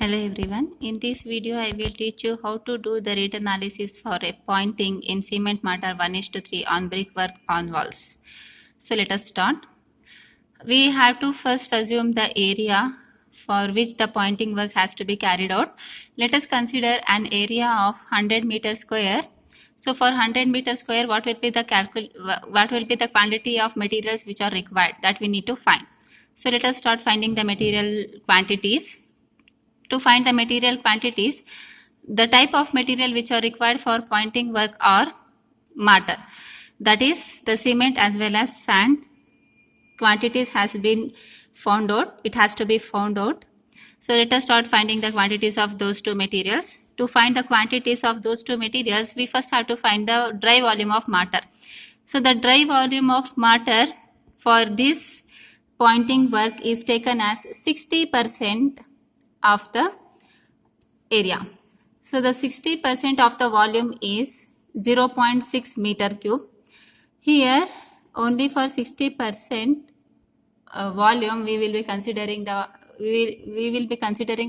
Hello everyone. In this video, I will teach you how to do the rate analysis for a pointing in cement mortar 1:3 on brickwork on walls. So let us start. We have to first assume the area for which the pointing work has to be carried out. Let us consider an area of 100 meters square. So for 100 meters square, what will be the quantity of materials which are required that we need to find. So let us start finding the material quantities. To find the material quantities, the type of material which are required for pointing work are mortar, that is the cement as well as sand quantities has been found out. It has to be found out. So let us start finding the quantities of those two materials. To find the quantities of those two materials, we first have to find the dry volume of mortar. So the dry volume of mortar for this pointing work is taken as 60% of the area. So the 60% of the volume is 0.6 meter cube. Here only for 60% volume we will be considering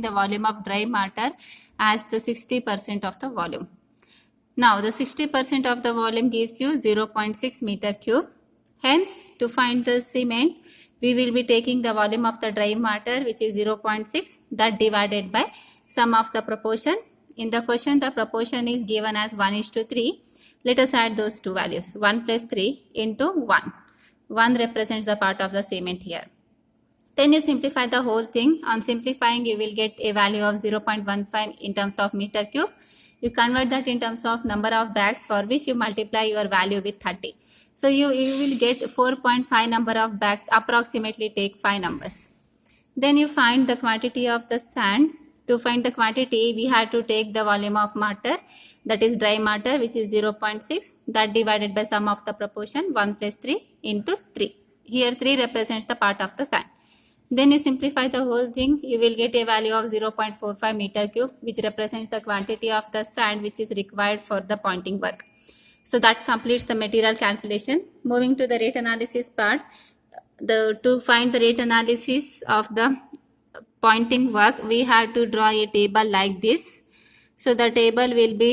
the volume of dry mortar as the 60% of the volume. Now the 60% of the volume gives you 0.6 meter cube. Hence, to find the cement, we will be taking the volume of the dry mortar, which is 0.6, that divided by sum of the proportion. In the question, the proportion is given as 1:3. Let us add those two values. 1 plus 3 into 1. 1 represents the part of the cement here. Then you simplify the whole thing. On simplifying, you will get a value of 0.15 in terms of meter cube. You convert that in terms of number of bags, for which you multiply your value with 30. So you will get 4.5 number of bags, approximately take 5 numbers. Then you find the quantity of the sand. To find the quantity, we have to take the volume of mortar, that is dry mortar, which is 0.6, that divided by sum of the proportion 1 plus 3 into 3. Here 3 represents the part of the sand. Then you simplify the whole thing, you will get a value of 0.45 meter cube, which represents the quantity of the sand which is required for the pointing work. So that completes the material calculation. Moving to the rate analysis part, to find the rate analysis of the pointing work, we have to draw a table like this. So the table will be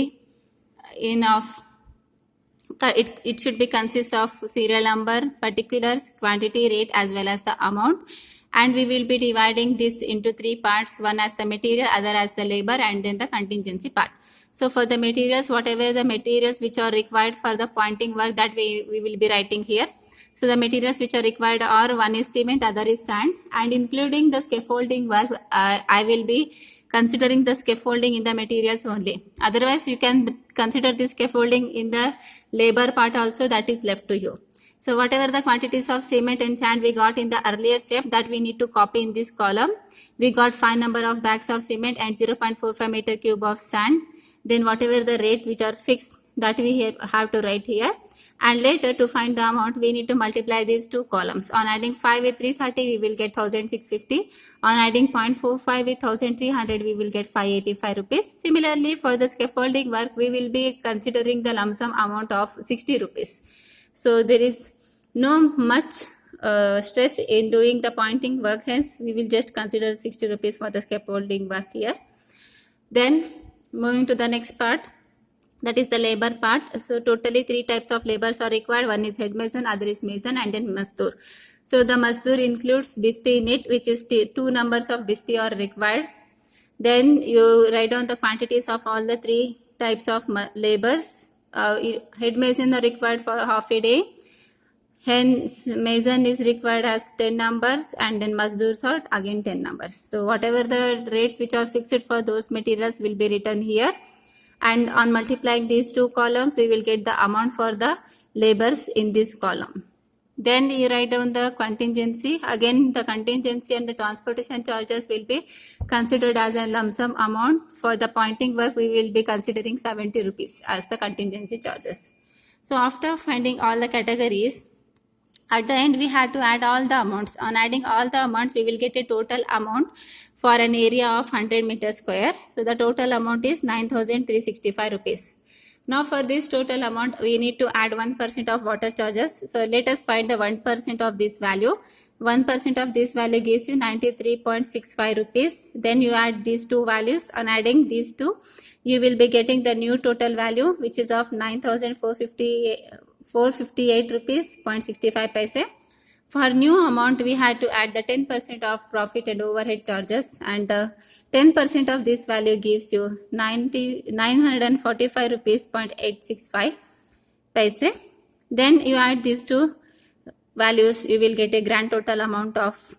it should be consist of serial number, particulars, quantity, rate as well as the amount, and we will be dividing this into 3 parts, one as the material, other as the labor, and then the contingency part. So for the materials, whatever the materials which are required for the pointing work, that we will be writing here. So the materials which are required are, one is cement, other is sand, and including the scaffolding work, I will be considering the scaffolding in the materials only. Otherwise, you can consider the scaffolding in the labor part also, that is left to you. So whatever the quantities of cement and sand we got in the earlier step, that we need to copy in this column. We got 5 number of bags of cement and 0.45 meter cube of sand. Then whatever the rate which are fixed, that we have to write here. And later, to find the amount, we need to multiply these two columns. On adding 5 with 330, we will get 1650. On adding 0.45 with 1300, we will get 585 rupees. Similarly, for the scaffolding work, we will be considering the lump sum amount of 60 rupees. So there is no much stress in doing the pointing work. Hence, we will just consider 60 rupees for the scaffolding work here. Then moving to the next part, that is the labor part. So totally 3 types of labors are required. One is head mason, other is mason, and then mazdoor. So the mazdoor includes biste in it, which is 2 numbers of biste are required. Then you write down the quantities of all the 3 types of labors. Head mason are required for half a day. Hence mason is required as 10 numbers, and then mazdoors are again 10 numbers. So whatever the rates which are fixed for those materials will be written here. And on multiplying these 2 columns, we will get the amount for the labors in this column. Then you write down the contingency. Again, the contingency and the transportation charges will be considered as a lump sum amount. For the pointing work, we will be considering 70 rupees as the contingency charges. So after finding all the categories, at the end we had to add all the amounts. On adding all the amounts, we will get a total amount for an area of 100 meters square. So the total amount is 9,365 rupees. Now for this total amount, we need to add 1% of water charges. So let us find the 1% of this value. 1% of this value gives you 93.65 rupees. Then you add these two values. On adding these two, you will be getting the new total value, which is of 9,458 rupees 0.65 paise. For new amount, we had to add the 10% of profit and overhead charges, and 10% of this value gives you 945 rupees 0.865 paise. Then you add these two values, you will get a grand total amount of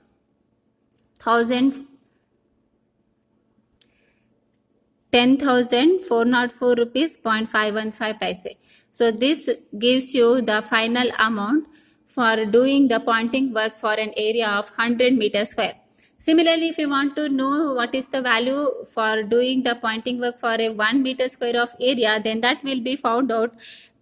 10,404 rupees 0.515 paise. So this gives you the final amount for doing the pointing work for an area of 100 meters square. Similarly, if you want to know what is the value for doing the pointing work for a 1 meter square of area, then that will be found out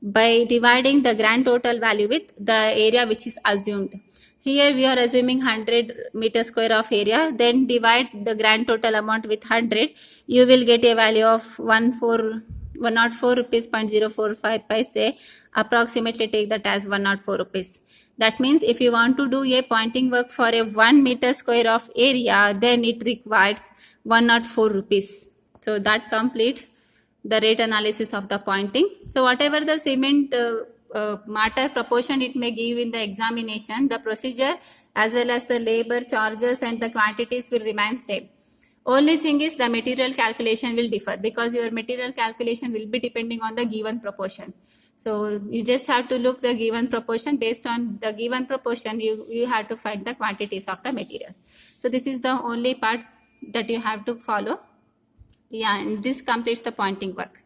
by dividing the grand total value with the area which is assumed. Here we are assuming 100 meter square of area, then divide the grand total amount with 100. You will get a value of 104 rupees 0.045 paise. Approximately take that as 104 rupees. That means if you want to do a pointing work for a 1 meter square of area, then it requires 104 rupees. So that completes the rate analysis of the pointing. So whatever the cement mortar proportion it may give in the examination, the procedure as well as the labor charges and the quantities will remain same. Only thing is the material calculation will differ, because your material calculation will be depending on the given proportion. So you just have to look the given proportion. Based on the given proportion, you have to find the quantities of the material. So this is the only part that you have to follow. Yeah, and this completes the pointing work.